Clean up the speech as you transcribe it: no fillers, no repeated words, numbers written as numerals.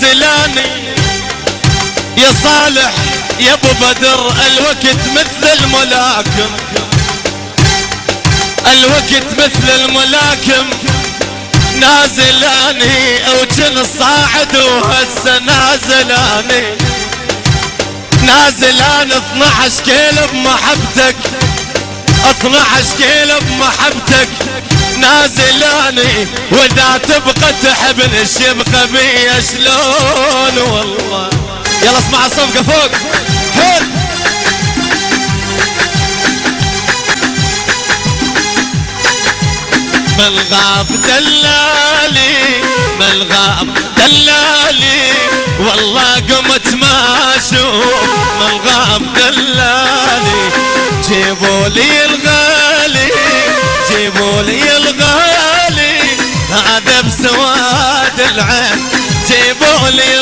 نازلاني يا صالح يا ابو بدر، الوقت مثل الملاكم، الوقت مثل الملاكم، نازلاني وجن صاعد وهسه نازلاني، نازلاني 12 كيلو بمحبتك، 12 كيلو بمحبتك، نازلاني واذا تبقى تحبني يبقى بيا شلون والله. يلا اسمع الصفقة فوق حيل. ملغاب دلالي ملغاب دلالي والله قمت ما اشوف، ملغاب دلالي جيبوا لي الغالي، جيبوا لي الغالي هذا بسواد العين، جيبوا لي